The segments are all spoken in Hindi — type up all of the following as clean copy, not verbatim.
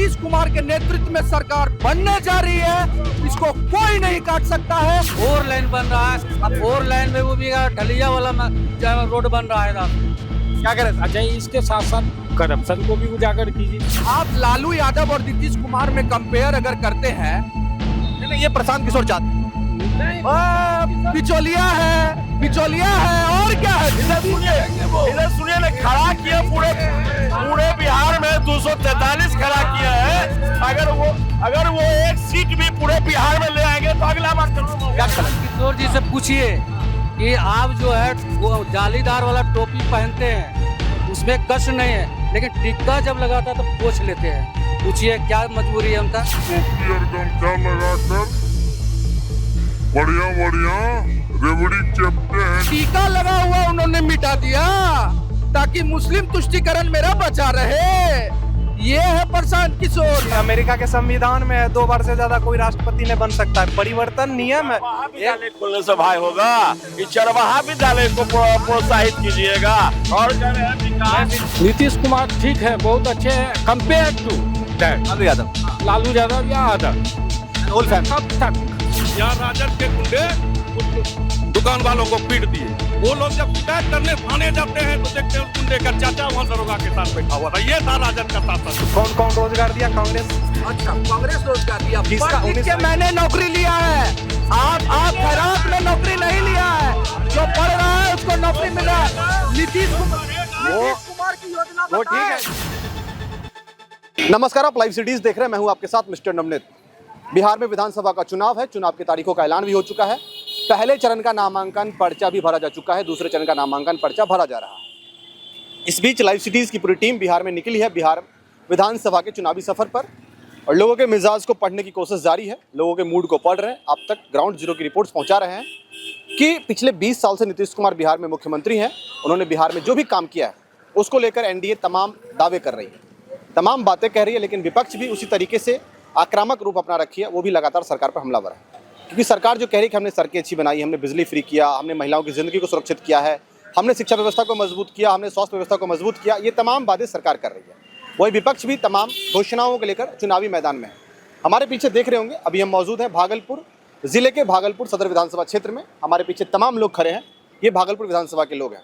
नीतीश कुमार के नेतृत्व में सरकार बनने जा रही है, इसको कोई नहीं काट सकता है। 4 लाइन बन रहा है, अब 4 लाइन में वो भी ढलिया वाला रोड बन रहा है। क्या करें? अच्छा, इसके साथ साथ करप्शन को भी उजागर कीजिए। आप लालू यादव और नीतीश कुमार में कंपेयर अगर करते हैं, नहीं, ये प्रशांत किशोर चाहते हैं। बिचौलिया है और क्या है। इधर सुनिए ना, खड़ा किया पूरे बिहार में 243 खड़ा किया है। अगर वो एक सीट भी पूरे बिहार में ले आएंगे तो अगला बार किशोर जी से पूछिए कि आप जो है वो जालीदार वाला टोपी पहनते हैं, उसमें कष्ट नहीं है, लेकिन टिक्का जब लगाता है तो पोंछ लेते हैं। पूछिए क्या मजबूरी है उनका। बढ़िया रेवड़ी चपटे हैं। टीका लगा हुआ उन्होंने मिटा दिया ताकि मुस्लिम तुष्टिकरण मेरा बचा रहे। ये है प्रशांत किशोर। अमेरिका के संविधान में 2 बार से ज्यादा कोई राष्ट्रपति नहीं बन सकता है। परिवर्तन नियम है। खोलने से भाई होगा, इस चरवाहा विद्यालय को प्रोत्साहित कीजिएगा। और कह रहे हैं विकास। नीतीश कुमार ठीक है, बहुत अच्छे हैं कंपेयर टू लालू यादव या अदर ओल्ड फैमिली। कब तक यहाँ राजद के गुंडे दुकान वालों को पीट दिए। वो लोग जब शिकायत करने थाने जाते हैं तो देखते हैं गुंडे का चाचा वहाँ दरोगा के साथ बैठा हुआ था। ये था राजद का शासन। कौन कौन रोजगार दिया? कांग्रेस। अच्छा, कांग्रेस रोजगार दिया। जिसका पढ़ लिख के मैंने नौकरी लिया है। आप खैरात में नौकरी नहीं लिया है। जो पढ़ रहा है उसको नौकरी मिला है। नीतीश कुमार की योजना वो ठीक है। नमस्कार, आप लाइव सिटीज देख रहे हैं। मैं हूं आपके साथ मिस्टर नवनीत। बिहार में विधानसभा का चुनाव है। चुनाव की तारीखों का ऐलान भी हो चुका है। पहले चरण का नामांकन पर्चा भी भरा जा चुका है, दूसरे चरण का नामांकन पर्चा भरा जा रहा है। इस बीच लाइव सिटीज की पूरी टीम बिहार में निकली है, बिहार विधानसभा के चुनावी सफर पर, और लोगों के मिजाज को पढ़ने की कोशिश जारी है। लोगों के मूड को पढ़ रहे हैं। अब तक ग्राउंड जीरो की रिपोर्ट्स पहुंचा रहे हैं कि पिछले 20 साल से नीतीश कुमार बिहार में मुख्यमंत्री हैं। उन्होंने बिहार में जो भी काम किया है उसको लेकर एनडीए तमाम दावे कर रही है, तमाम बातें कह रही है, लेकिन विपक्ष भी उसी तरीके से आक्रामक रूप अपना रखी है। वो भी लगातार सरकार पर हमलावर है, क्योंकि सरकार जो कह रही है कि हमने सड़कें अच्छी बनाई, हमने बिजली फ्री किया, हमने महिलाओं की ज़िंदगी को सुरक्षित किया है, हमने शिक्षा व्यवस्था को मजबूत किया, हमने स्वास्थ्य व्यवस्था को मजबूत किया, ये तमाम बातें सरकार कर रही है। वही विपक्ष भी तमाम घोषणाओं को लेकर चुनावी मैदान में है। हमारे पीछे देख रहे होंगे, अभी हम मौजूद हैं भागलपुर जिले के भागलपुर सदर विधानसभा क्षेत्र में। हमारे पीछे तमाम लोग खड़े हैं, ये भागलपुर विधानसभा के लोग हैं।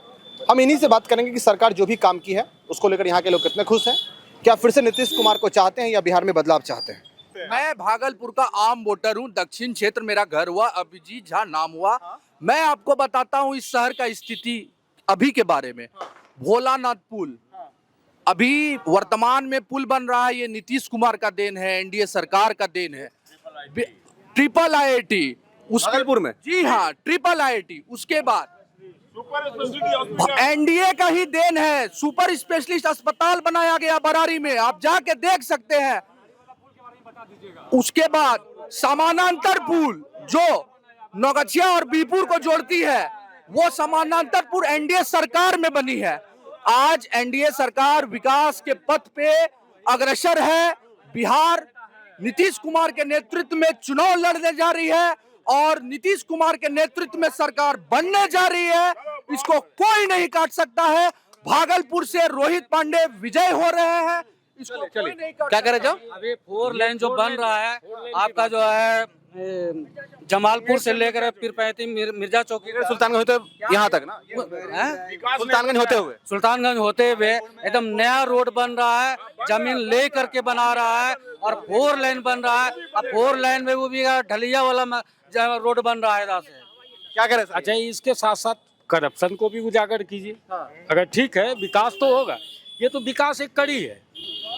हम इन्हीं से बात करेंगे कि सरकार जो भी काम की है उसको लेकर यहाँ के लोग कितने खुश हैं, क्या फिर से नीतीश कुमार को चाहते हैं या बिहार में बदलाव चाहते हैं। मैं भागलपुर का आम वोटर हूँ। दक्षिण क्षेत्र मेरा घर हुआ, अभिजीत झा नाम हुआ। मैं आपको बताता हूँ इस शहर का स्थिति अभी के बारे में। भोलानाथ पुल अभी वर्तमान में पुल बन रहा है, ये नीतीश कुमार का देन है, एनडीए सरकार का देन है। ट्रिपल IIT भागलपुर में, जी हाँ, ट्रिपल IIT। उसके बाद एनडीए का ही देन है। सुपर स्पेशलिस्ट अस्पताल बनाया गया बरारी में, आप जाके देख सकते हैं। उसके बाद समानांतर पुल जो नौगछिया और बीरपुर को जोड़ती है, वो समानांतर पुल एनडीए सरकार में बनी है। आज एनडीए सरकार विकास के पथ पे अग्रसर है। बिहार नीतीश कुमार के नेतृत्व में चुनाव लड़ने जा रही है और नीतीश कुमार के नेतृत्व में सरकार बनने जा रही है, इसको कोई नहीं काट सकता है। भागलपुर से रोहित पांडे विजय हो रहे हैं, इसको कोई नहीं काट। क्या करे जो अभी 4 लाइन जो बन रहा है आपका जो है जमालपुर से लेकर पीरपैंती मिर्जा चौकी सुल्तानगंज होते यहाँ तक ना, सुल्तानगंज होते हुए एकदम नया रोड बन रहा है, जमीन ले करके बना रहा है और 4 लाइन बन रहा है। अब 4 लाइन में वो भी ढलिया वाला रोड बन रहा है। क्या करे? अच्छा, इसके साथ साथ करप्शन को भी उजागर कीजिए। अगर ठीक है, विकास तो होगा। ये तो विकास एक कड़ी है,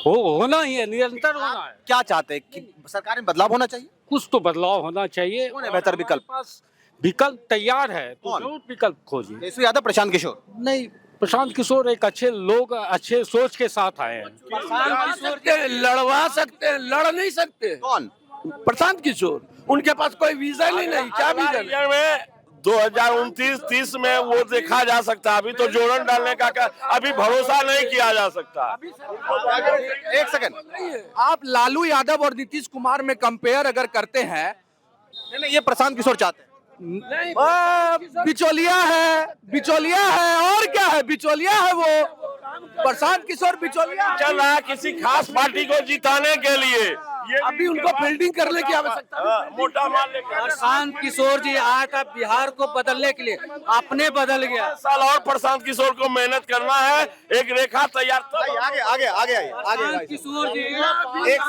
होना ही है, निरंतर होना है। क्या चाहते हैं कि सरकार में बदलाव होना चाहिए? कुछ तो बदलाव होना चाहिए। कौन है बेहतर विकल्प? पास विकल्प तैयार है तो कौन? जरूर विकल्प खोजिए। तेजस्वी यादव, प्रशांत किशोर? नहीं, प्रशांत किशोर एक अच्छे लोग, अच्छे सोच के साथ आए हैं। लड़वा सकते हैं, लड़ नहीं सकते। कौन? प्रशांत किशोर, उनके पास कोई विजन ही नहीं। क्या विजन में 2029-30 में वो देखा जा सकता है। अभी तो जोड़न डालने का अभी भरोसा नहीं किया जा सकता। एक सेकंड, आप लालू यादव और नीतीश कुमार में कंपेयर अगर करते हैं, नहीं, ये प्रशांत किशोर चाहते हैं। बिचौलिया है और क्या है, बिचौलिया है वो। प्रशांत किशोर बिचौलिया चल रहा है किसी खास पार्टी को जिताने के लिए। ये अभी उनको फील्डिंग करने की आवश्यकता नहीं। मोटा माल लेकर प्रशांत किशोर जी आया था बिहार को बदलने के लिए, आपने बदल गया। साल और प्रशांत किशोर को मेहनत करना है, एक रेखा तैयार। आगे आगे आगे आइए आगे प्रशांत किशोर जी एक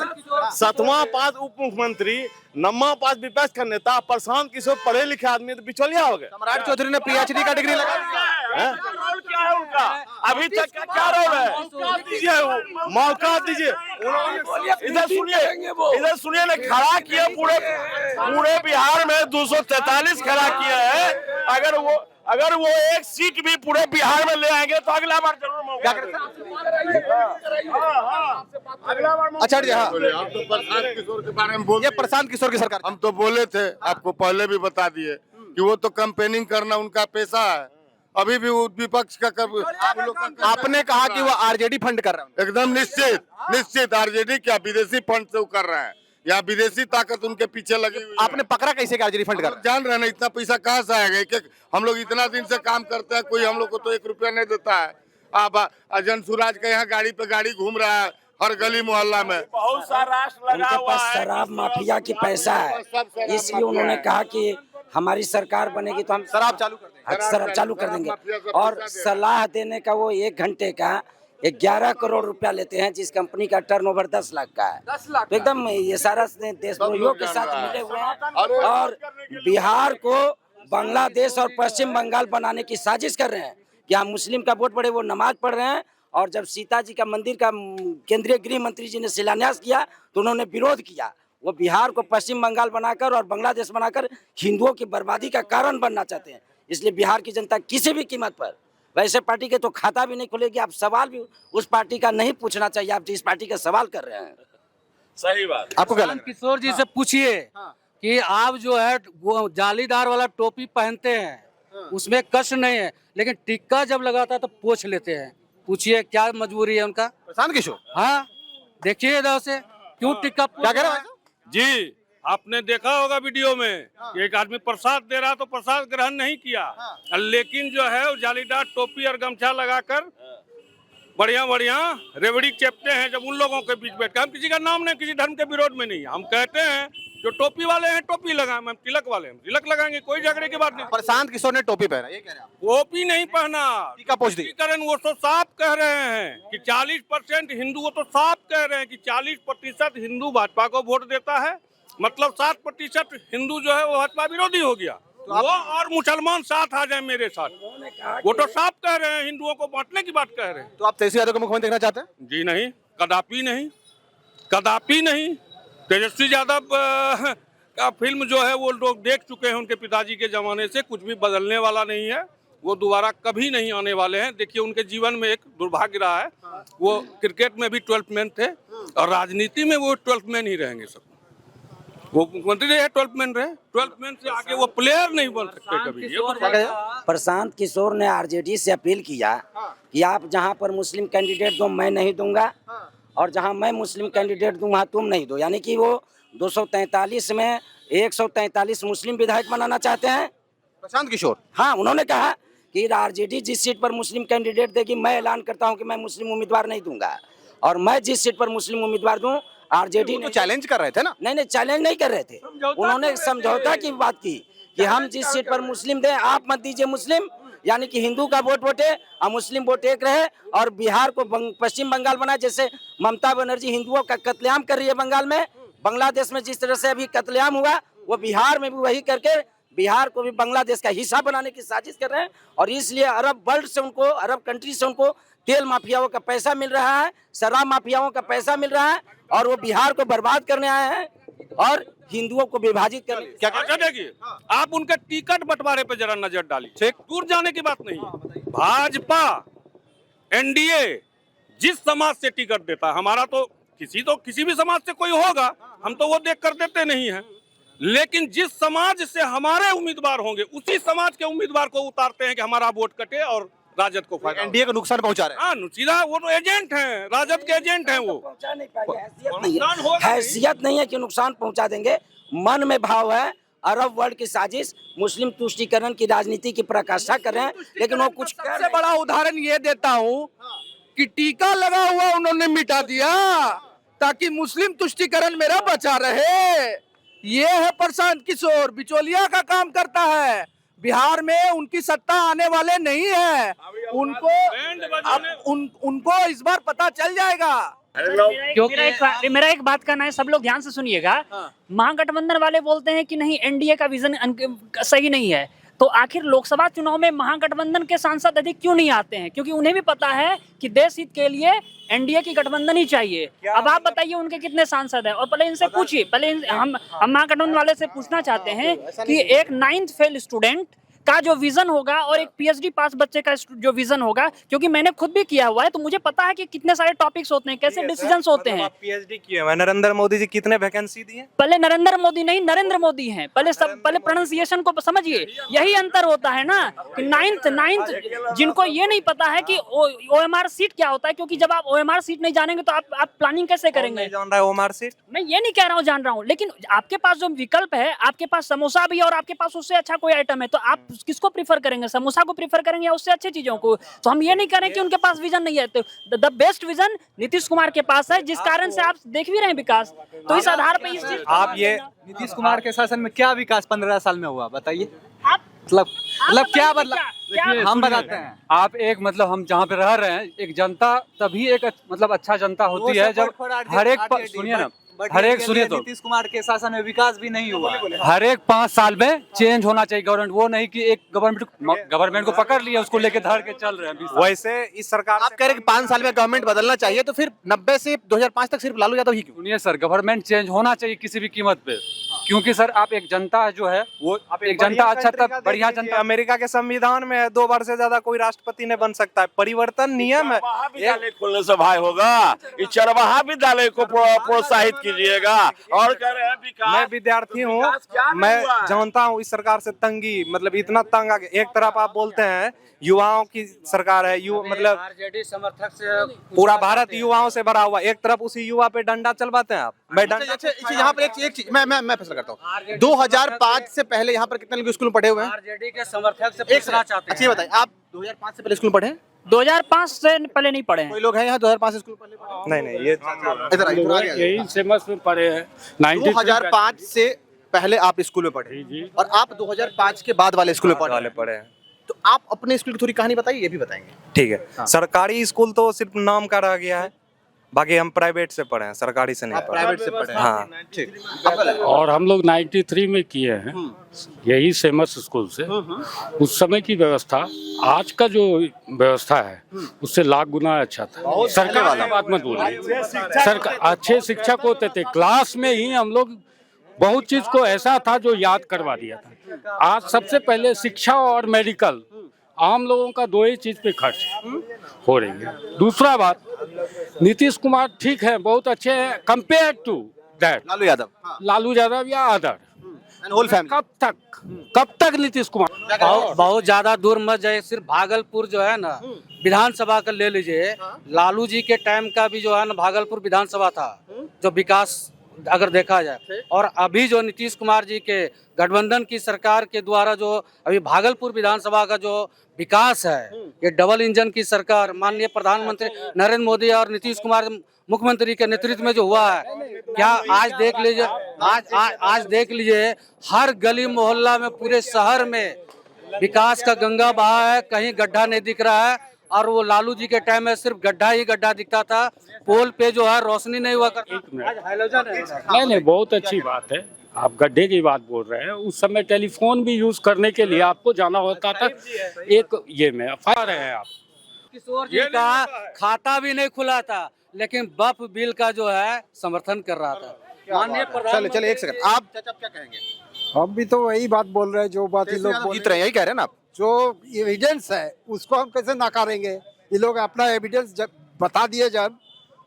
सातवां पास उप मुख्यमंत्री, नौवां पास विपक्ष का नेता प्रशांत किशोर पढ़े लिखे आदमी तो बिचौलिया हो गए। सम्राट चौधरी ने पीएचडी का डिग्री लगा दिया। रोल क्या है उनका अभी तक का क्या रोल है? मौका दीजिए। इधर सुनिए ना, खड़ा किया पूरे बिहार में 243 खड़ा किया है। अगर वो एक सीट भी पूरे बिहार में ले आएंगे तो अगला बार जरूर मौका अच्छा जी हाँ, आप तो प्रशांत किशोर के बारे में बोल, ये प्रशांत किशोर की सरकार। हम तो बोले थे, आपको पहले भी बता दिए कि वो तो कैंपेनिंग करना उनका पेशा है। अभी भी वो विपक्ष का आपने कहा कि वो आरजेडी फंड कर रहा है। एकदम निश्चित आरजेडी क्या विदेशी फंड से वो कर रहे हैं, या विदेशी ताकत उनके पीछे लगी हुई है। आपने पकड़ा कैसे कि आरजेडी फंड कर रहा है? जान रहे हैं ना, इतना पैसा कहाँ से आएगा? एक हम लोग इतना दिन से काम करते हैं, कोई हम लोग को तो 1 रुपया नहीं देता है। अब अजन सुराज का यहाँ गाड़ी पे गाड़ी घूम रहा है हर गली मोहल्ला में। बहुत सा राष्ट्र लगा हुआ है। शराब माफिया की पैसा है, इसलिए उन्होंने कहा कि हमारी सरकार बनेगी तो हम शराब चालू कर देंगे। शराब चालू कर देंगे। और सलाह देने का वो 1 घंटे का 11 करोड़ रुपया लेते हैं, जिस कंपनी का टर्नओवर 10 लाख का है। 10 लाख तो एकदम ये सारा देशद्रोहियों के साथ मिले हुए हैं और बिहार को बांग्लादेश और पश्चिम बंगाल बनाने की साजिश कर रहे हैं। कि हम मुस्लिम का वोट पड़े, वो नमाज पढ़ रहे हैं। और जब सीता जी का मंदिर का केंद्रीय गृह मंत्री जी ने शिलान्यास किया तो उन्होंने विरोध किया। वो बिहार को पश्चिम बंगाल बनाकर और बांग्लादेश बनाकर हिंदुओं की बर्बादी का कारण बनना चाहते हैं। इसलिए बिहार की जनता किसी भी कीमत पर वैसे पार्टी के तो खाता भी नहीं खुलेगी। आप सवाल भी उस पार्टी का नहीं पूछना चाहिए, आप जिस पार्टी का सवाल कर रहे हैं। सही बात। आपको क्या लग प्रशांत किशोर जी से पूछिए कि आप जो है वो जालीदार वाला टोपी पहनते हैं, उसमें कष्ट नहीं है, लेकिन टिक्का जब लगाता है तो पोंछ लेते हैं। पूछिए क्या मजबूरी है उनका। प्रशांत किशोर हाँ देखिए इधर से क्यों टिक्का क्या कह रहे हैं? जी आपने देखा होगा वीडियो में कि एक आदमी प्रसाद दे रहा तो प्रसाद ग्रहण नहीं किया, लेकिन जो है वो जालीदार टोपी और गमछा लगाकर बढ़िया रेवड़ी चेपते हैं। जब उन लोगों के बीच बैठ कर, हम किसी का नाम नहीं, किसी धर्म के विरोध में नहीं, हम कहते हैं जो टोपी वाले हैं टोपी लगाएं, हम तिलक वाले हैं तिलक लगाएंगे, कोई झगड़े की बात नहीं। प्रशांत किशोर ने टोपी पहना, ये कह रहे हैं आप? टोपी नहीं पहना, टीका पोंछ दी। कारण वो तो साफ कह रहे हैं कि 40% हिंदू, वो तो साफ कह रहे हैं कि 40% हिंदू भाजपा को वोट देता है, मतलब 60% हिंदू जो है वो भाजपा विरोधी हो गया। वो और मुसलमान साथ आ जाए मेरे साथ, वो तो साफ कह रहे हैं हिंदुओं को बांटने की बात कह रहे हैं। तो आप तेजस्वी यादव को मुख्यमंत्री देखना चाहते हैं? जी नहीं, कदापि नहीं, कदापि नहीं। तेजस्वी यादव का फिल्म जो है वो लोग देख चुके हैं उनके पिताजी के जमाने से, कुछ भी बदलने वाला नहीं है, वो दोबारा कभी नहीं आने वाले हैं। देखिए उनके जीवन में एक दुर्भाग्य रहा है, वो क्रिकेट में भी 12th मैन थे और राजनीति में वो 12th मैन ही रहेंगे। सब वो मुख्यमंत्री रहे, 12th मैन रहे, 12th मैन से आगे वो प्लेयर नहीं बन सकते कभी। ये तो प्रशांत किशोर ने आरजेडी से अपील किया कि आप जहां पर मुस्लिम कैंडिडेट दो मैं नहीं दूंगा, और जहां मैं मुस्लिम कैंडिडेट दूं वहां तुम नहीं दो। यानी कि वो 243 में 143 मुस्लिम विधायक बनाना चाहते हैं प्रशांत किशोर। हाँ, उन्होंने कहा कि आरजेडी जिस सीट पर मुस्लिम कैंडिडेट देगी, मैं ऐलान करता हूं कि मैं मुस्लिम उम्मीदवार नहीं दूंगा, और मैं जिस सीट पर मुस्लिम उम्मीदवार दूं आरजेडी तो चैलेंज कर रहे थे ना? नहीं, चैलेंज नहीं कर रहे थे, उन्होंने समझौता की बात की कि हम जिस सीट पर मुस्लिम दें आप मत दीजिए मुस्लिम, यानी कि हिंदू का वोट वोटे और मुस्लिम वोट एक रहे, और बिहार को पश्चिम बंगाल बनाए। जैसे ममता बनर्जी हिंदुओं का कत्लेआम कर रही है बंगाल में, बांग्लादेश में जिस तरह से अभी कत्लेआम हुआ, वो बिहार में भी वही करके बिहार को भी बांग्लादेश का हिस्सा बनाने की साजिश कर रहे हैं। और इसलिए अरब वर्ल्ड से उनको, अरब कंट्री से उनको तेल माफियाओं का पैसा मिल रहा है, शराब माफियाओं का पैसा मिल रहा है, और वो बिहार को बर्बाद करने आए हैं और हिंदुओं को विभाजित करने। क्या अच्छा देखिए, आप उनके टिकट बंटवारे पे जरा नजर डालिए, दूर जाने की बात नहीं। भाजपा एनडीए जिस समाज से टिकट देता है, हमारा तो किसी भी समाज से कोई होगा, हम तो वो देख कर देते नहीं हैं, लेकिन जिस समाज से हमारे उम्मीदवार होंगे उसी समाज के उम्मीदवार को उतारते हैं कि हमारा वोट कटे और राजद को फायदा। एनडीए को नुकसान पहुंचा रहे हैं। हाँ, सीधा वो तो एजेंट हैं, राजद के एजेंट हैं वो। पहुंचा नहीं पाएंगे, हैसियत नहीं है कि नुकसान पहुंचा देंगे। मन में भाव है, अरब वर्ल्ड की साजिश, मुस्लिम तुष्टीकरण की राजनीति की प्रकाशा कर रहे हैं, लेकिन वो कुछ सबसे बड़ा उदाहरण ये देता हूँ कि टीका लगा हुआ उन्होंने मिटा दिया ताकि मुस्लिम तुष्टीकरण मेरा बचा रहे। ये है प्रशांत किशोर, बिचौलिया का काम करता है। बिहार में उनकी सत्ता आने वाले नहीं है, उनको इस बार पता चल जाएगा। मेरा एक बात कहना है, सब लोग ध्यान से सुनिएगा। महागठबंधन वाले बोलते हैं कि नहीं, एनडीए का विजन सही नहीं है, तो आखिर लोकसभा चुनाव में महागठबंधन के सांसद अधिक क्यों नहीं आते हैं? क्योंकि उन्हें भी पता है कि देश हित के लिए एनडीए की गठबंधन ही चाहिए। अब आप बताइए उनके कितने सांसद हैं, और पहले इनसे पूछिए, हम महागठबंधन वाले से पूछना चाहते हैं कि एक 9th फेल स्टूडेंट का जो विजन होगा और एक पीएचडी पास बच्चे का जो विजन होगा, क्योंकि मैंने खुद भी किया हुआ है, तो मुझे पता है कि कितने सारे टॉपिक्स होते हैं, कैसे डिसीजंस होते हैं। पीएचडी किए हुए नरेंद्र मोदी जी कितने वैकेंसी दिए? पहले नरेंद्र मोदी नहीं, नरेंद्र मोदी हैं। पहले प्रोनाउंसिएशन को समझिए, यही अंतर होता है ना कि 9th जिनको ये नहीं पता है कि ओएमआर सीट क्या होता है, क्योंकि जब आप ओएमआर सीट नहीं जानेंगे तो आप प्लानिंग कैसे करेंगे? जान रहा है ओएमआर सीट? मैं ये नहीं कह रहा हूँ जान रहा हूँ, लेकिन आपके पास जो विकल्प है, आपके पास समोसा भी है और आपके पास उससे अच्छा कोई आइटम है, तो आप किसको प्रीफर करेंगे? समोसा को प्रीफर करेंगे या उससे अच्छी चीजों को? तो हम ये नहीं कह रहे कि उनके पास विजन नहीं है, तो the best vision Nitish Kumar के पास है, जिस कारण से आप देख भी रहे हैं विकास। तो इस आधार पर इस चीज आप ये नीतीश कुमार के शासन में क्या विकास 15 साल में हुआ, बताइए। आप मतलब क्या बदला, क्या हम बताते हैं। आप एक मतलब हम जहाँ पे रह रहे हैं, एक जनता तभी एक मतलब अच्छा जनता होती है जब हर एक सुनिए ना, हर एक सुनिए तो नीतीश कुमार के शासन में विकास भी नहीं हुआ। हर एक 5 साल में चेंज होना चाहिए गवर्नमेंट, वो नहीं कि एक गवर्नमेंट को पकड़ लिया उसको लेके धर के चल रहे हैं। वैसे इस सरकार आप कह रहे हैं कि 5 साल में गवर्नमेंट बदलना चाहिए, तो फिर 90 से 2005 तक सिर्फ लालू यादव ही क्यों? सुनिए सर, गवर्नमेंट चेंज होना चाहिए किसी भी कीमत पे, क्योंकि सर आप एक जनता जो है वो एक जनता अच्छा तब बढ़िया जनता। अमेरिका के संविधान में 2 बार से ज्यादा कोई राष्ट्रपति नहीं बन सकता है, परिवर्तन नियम है। विद्यालय खोलने से भाई होगा, इस चरवाहा विद्यालय को प्रोत्साहित कीजिएगा। और कह रहे हैं मैं विद्यार्थी हूँ, मैं जानता हूँ इस सरकार से तंगी, मतलब इतना तंग आ गया। एक तरफ आप बोलते हैं युवाओं की सरकार है, मतलब आरजेडी समर्थक से पूरा भारत युवाओं से भरा हुआ, एक तरफ उसी युवा पे डंडा चलवाते हैं आप। मैं यहाँ पर एक चीज मैं फैसला करता हूँ, 2005 से पहले यहाँ पर कितने लोग स्कूल में पढ़े हुए हैं? आरजेडी के समर्थक से पूछना चाहते हैं। अच्छी बताइए, आप 2005 से पहले स्कूल पढ़े हैं? 2005 से पहले नहीं पढ़े हैं। कोई लोग हैं यहाँ 2005 से स्कूल पढ़े? नहीं, ये इधर आइए। यही फेमस में पढ़े हैं। 2005 से पहले आप स्कूल में पढ़े और आप 2005 के बाद वाले स्कूल में पढ़े हैं, तो आप अपने स्कूल की थोड़ी कहानी बताइए, ये भी बताएंगे। ठीक है। सरकारी स्कूल तो सिर्फ नाम का रह गया है, बाकी हम प्राइवेट से पढ़े हैं, सरकारी से नहीं पढ़े। प्राइवेट से पढ़े हैं? हाँ, ठीक। और हम लोग 93 में किए हैं यही फेमस स्कूल से। उस समय की व्यवस्था आज का जो व्यवस्था है उससे लाख गुना अच्छा था। सरकार का बात मत बोलिए, सरकार अच्छे शिक्षक होते थे, क्लास में ही हम लोग बहुत चीज को ऐसा था जो याद करवा दिया था। आज सबसे पहले शिक्षा और मेडिकल आम लोगों का 2 ही चीज पे खर्च हो रही है। दूसरा बात, नीतीश कुमार ठीक है, बहुत अच्छे हैं compare to that Lalu Yadav या अदर। कब तक नीतीश कुमार? बहुत ज्यादा दूर मत जाए, सिर्फ भागलपुर जो है ना विधानसभा का ले लीजिए। लालू जी के टाइम का भी जो है ना भागलपुर विधानसभा था जो विकास अगर देखा जाए, और अभी जो नीतीश कुमार जी के गठबंधन की सरकार के द्वारा जो अभी भागलपुर विधानसभा का जो विकास है, ये डबल इंजन की सरकार माननीय प्रधानमंत्री नरेंद्र मोदी और नीतीश कुमार मुख्यमंत्री के नेतृत्व में जो हुआ है, क्या आज देख लीजिए, आज देख लीजिए हर गली मोहल्ला में पूरे शहर में विकास का गंगा बहा है, कहीं गड्ढा नहीं दिख रहा है। और वो लालू जी के टाइम में सिर्फ गड्ढा ही गड्ढा दिखता था, पोल पे जो है रोशनी नहीं हुआ करती। नहीं, बहुत अच्छी बात है। आप गड्ढे की बात बोल रहे हैं, उस समय टेलीफोन भी यूज करने के लिए आपको जाना होता था। एक ये में फा रहे हैं आप, किशोर जी का खाता भी नहीं खुला था, लेकिन बफ बिल का जो है समर्थन कर रहा था माननीय प्रधानमंत्री। चलिए एक सेकंड, आप क्या कहेंगे? हम भी तो वही बात बोल रहे हैं जो बात ये लोग जीत रहे हैं, यही कह रहे हैं ना आप? जो एविडेंस है उसको हम कैसे नकारेंगे? ये लोग अपना एविडेंस जब बता दिए जब,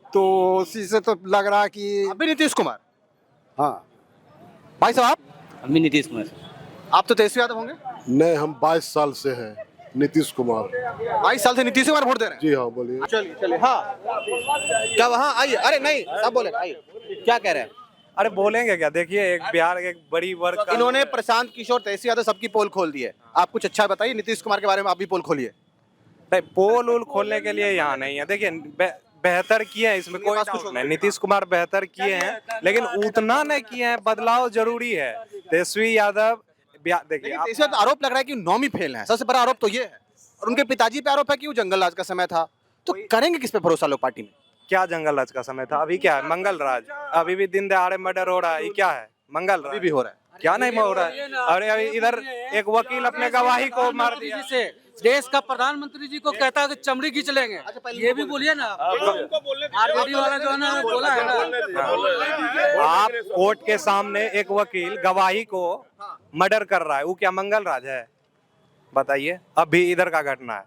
तो उसी से तो लग रहा कि अभी नीतीश कुमार। हाँ भाई साहब, आप? अभी नीतीश कुमार। आप तो तेजस्वी यादव होंगे? नहीं, हम 22 साल से हैं नीतीश कुमार। 22 साल से नीतीश कुमार वोट दे रहे हैं? जी हाँ, बोलिए। चलिए हाँ, क्या वहाँ आइए। अरे नहीं, सब बोले आइए, क्या कह रहे हैं? अरे बोलेंगे क्या? देखिए, एक बिहार एक बड़ी वर्ग इन्होंने प्रशांत किशोर, तेजस्वी यादव सबकी पोल खोल दी है। आप कुछ अच्छा बताइए नीतीश कुमार के बारे में, आप भी पोल खोलिए। नहीं, पोल वोल खोलने के लिए यहाँ नहीं है। देखिए बेहतर किए हैं, इसमें कोई डाउट नहीं, नीतीश कुमार बेहतर किए हैं, लेकिन उतना नहीं किए हैं। बदलाव जरूरी है। तेजस्वी यादव देखिए इसमें तो आरोप लग रहा है कि नौमी फेल है, सबसे बड़ा आरोप तो ये है, और उनके पिताजी पे आरोप है कि वो जंगल राज का समय था। तो करेंगे किस पे भरोसा लोग पार्टी में? क्या जंगल राज का समय था? अभी क्या है? मंगल राज। अभी भी दिन दहाड़े मर्डर हो रहा है, ये क्या है? मंगल राज भी हो रहा है। क्या नहीं हो रहा है? अरे अभी इधर एक वकील अपने गवाही को मार दिया। से देश का प्रधानमंत्री जी को कहता है कि चमड़ी खींच लेंगे। ये भी बोलिए ना, आरजेडी वाला जो है ना बोला है ना। आप कोर्ट के सामने एक वकील गवाही को मर्डर कर रहा है, वो क्या मंगल राज है? बताइए। अभी इधर का घटना है,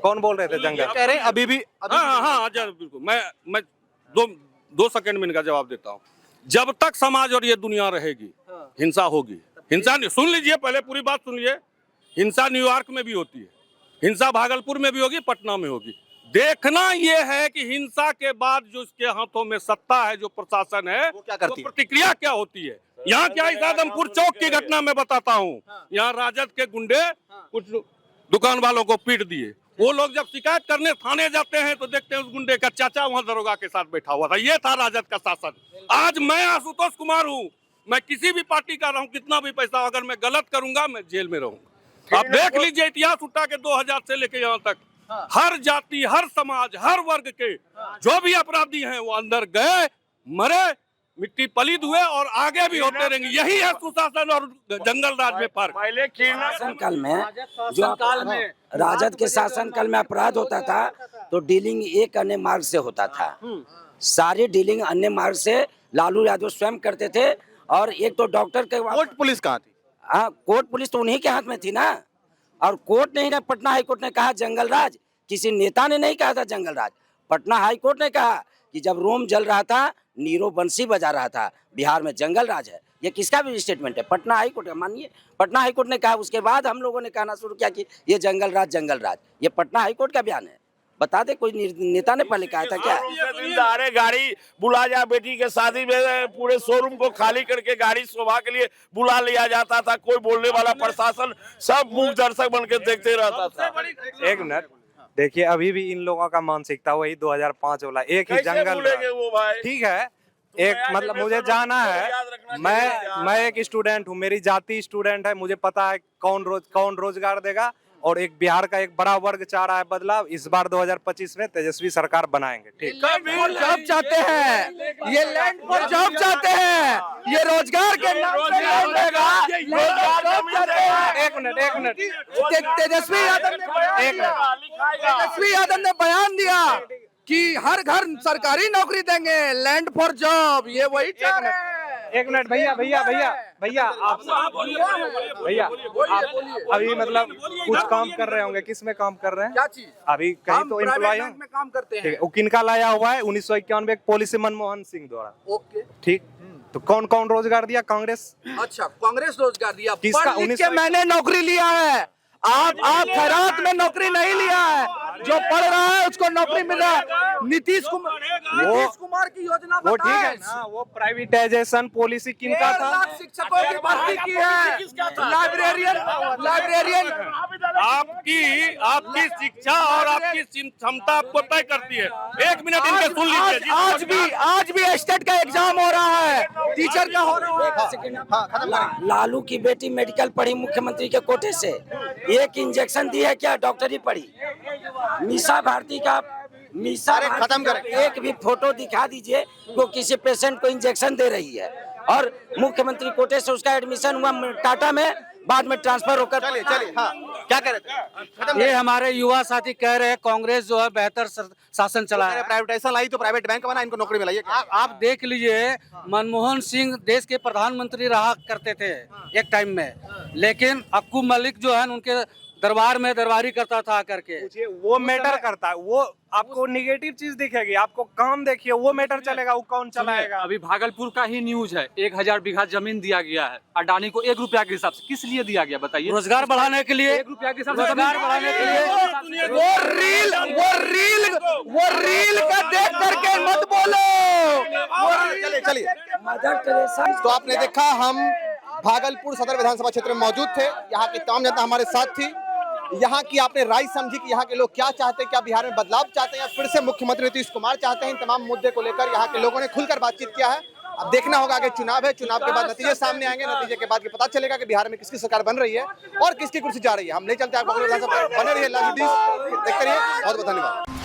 कौन बोल रहे थे जंगल? कह रहे हैं अभी भी हाँ बिल्कुल। मैं दो सेकंड में इनका जवाब देता हूँ। जब तक समाज और ये दुनिया रहेगी हिंसा होगी। हिंसा सुन लीजिए, पहले पूरी बात सुन लीजिए। हिंसा न्यूयॉर्क में भी होती है, हिंसा भागलपुर में भी होगी, पटना में होगी। देखना यह है कि हिंसा के बाद जो इसके हाथों में सत्ता है, जो प्रशासन है, वो क्या करती है, प्रतिक्रिया क्या होती है। यहाँ क्या इस आदमपुर चौक की घटना मैं बताता हूँ। यहाँ राजद के गुंडे कुछ दुकान वालों को पीट दिए। वो लोग जब शिकायत करने थाने जाते हैं तो देखते हैं उस गुंडे का चाचा वहाँ दरोगा के साथ बैठा हुआ था। ये था राजद का शासन। आज मैं आशुतोष कुमार हूँ, मैं किसी भी पार्टी का रहूं, कितना भी पैसा, अगर मैं गलत करूंगा मैं जेल में रहूंगा। आप देख लीजिए इतिहास उठा के 2000 से लेके यहाँ तक हर जाति, हर समाज, हर वर्ग के जो भी अपराधी हैं वो अंदर गए, मरे, मिट्टी पलीद हुए और आगे भी होते रहेंगे। यही है सुशासन और जंगल राज में फर्क। पहले शासन काल में जो राजद के शासन काल में अपराध होता था तो डीलिंग एक अन्य मार्ग से होता था। सारी डीलिंग अन्य मार्ग से लालू यादव स्वयं करते थे। और एक तो डॉक्टर के कोर्ट पुलिस कहाँ थी? हाँ, कोर्ट पुलिस तो उन्हीं के हाथ में थी ना। और कोर्ट नहीं ना, पटना हाई कोर्ट ने कहा जंगल राज, किसी नेता ने नहीं कहा था जंगल राज। पटना हाई कोर्ट ने कहा कि जब रोम जल रहा था, नीरो बंसी बजा रहा था, बिहार में जंगल राज है। ये किसका भी स्टेटमेंट है? पटना हाई कोर्ट का। मानिए पटना हाई कोर्ट ने कहा, उसके बाद हम लोगों ने कहना शुरू किया कि ये जंगल राज। ये पटना हाई कोर्ट का बयान है। बता दे, कोई नेता ने पहले कहा था क्या? दिन गाड़ी बुला जा, बेटी के शादी में पूरे शोरूम को खाली करके गाड़ी शोभा के लिए बुला लिया जाता था। कोई बोलने वाला, प्रशासन सब मूक दर्शक बन के देखते रहता था। एक मिनट देखिए, अभी भी इन लोगों का मानसिकता वही 2005 वाला, एक ही जंगल। वो भाई ठीक है, एक मतलब मुझे जाना है, मैं एक स्टूडेंट हूँ, मेरी जाति स्टूडेंट है, मुझे पता है कौन रोजगार देगा। और एक बिहार का एक बड़ा वर्ग चाह रहा है बदलाव। इस बार 2025 में तेजस्वी सरकार बनाएंगे। ठीक, जॉब चाहते हैं, ये लैंड पर जॉब चाहते हैं, ये रोजगार के नाम पे एक मिनट तेजस्वी यादव ने बयान दिया कि हर घर सरकारी नौकरी देंगे, लैंड फॉर जॉब, ये वही चाह रहे हैं। एक मिनट भैया आप अभी मतलब कुछ काम कर रहे होंगे, किस में काम कर रहे हैं? क्या चीज? अभी कहीं तो एम्प्लॉय में काम करते हैं। वो किनका लाया हुआ है? 1991 एक पॉलिसी मनमोहन सिंह द्वारा। ओके, ठीक। तो कौन रोजगार दिया? कांग्रेस। अच्छा, कांग्रेस रोजगार दिया। किसका? पढ़ लिख के मैंने नौकरी लिया है। आप खैरात में नौकरी नहीं लिया है, जो पढ़ रहा है उसको नौकरी मिल रहा है। नीतीश कुमार की योजना वो ठीक है ना, वो प्राइवेटाइजेशन पॉलिसी किनका था? शिक्षकों की भर्ती की है, लाइब्रेरियन। आपकी शिक्षा और आपकी क्षमता आपको तय करती है। एक मिनट इनके सुन लीजिए। आज भी स्टेट का एग्जाम हो रहा है, टीचर का हो रहा है। लालू की बेटी मेडिकल पढ़ी मुख्यमंत्री के कोटे से, एक इंजेक्शन दी है क्या? डॉक्टरी पढ़ी। मीसा भारती खत्म कर, एक भी फोटो दिखा दीजिए वो किसी पेशेंट को इंजेक्शन दे रही है। और मुख्यमंत्री कोटे से उसका एडमिशन हुआ टाटा में, बाद में ट्रांसफर होकर। चलिए हाँ, क्या कह रहे थे? ये हमारे युवा साथी कह रहे हैं कांग्रेस जो है बेहतर शासन चला है। प्राइवेटाइजेशन लाई तो प्राइवेट बैंक बना, इनको नौकरी मिलाई है। आप देख लीजिए, मनमोहन सिंह देश के प्रधानमंत्री रहा करते थे एक टाइम में, लेकिन अक्कू मलिक जो है उनके दरबार में दरबारी करता था करके। वो मैटर करता है, वो आपको निगेटिव चीज दिखेगी, आपको काम देखिए, वो मैटर चलेगा, वो कौन चलाएगा? अभी भागलपुर का ही न्यूज है, 1000 बीघा जमीन दिया गया है अडानी को 1 रुपया के हिसाब से। किस लिए दिया गया बताइए? रोजगार बढ़ाने के लिए। 1 रुपया के हिसाब से रोजगार बढ़ाने के लिए। वो रील का देख करके मत बोलो। चलिए तो आपने देखा, हम भागलपुर सदर विधानसभा क्षेत्र में मौजूद थे। यहाँ की तमाम जनता हमारे साथ थी। यहाँ की आपने राय समझी कि यहाँ के लोग क्या चाहते हैं, क्या बिहार में बदलाव चाहते हैं या फिर से मुख्यमंत्री नीतीश कुमार चाहते हैं। इन तमाम मुद्दे को लेकर यहाँ के लोगों ने खुलकर बातचीत किया है। अब देखना होगा आगे चुनाव है, चुनाव के बाद नतीजे सामने आएंगे, नतीजे के बाद पता चलेगा कि बिहार में किसकी सरकार बन रही है और किसकी कुर्सी जा रही है। हम नहीं चलते, आप बने रहिए, देखते रहिए। बहुत बहुत धन्यवाद।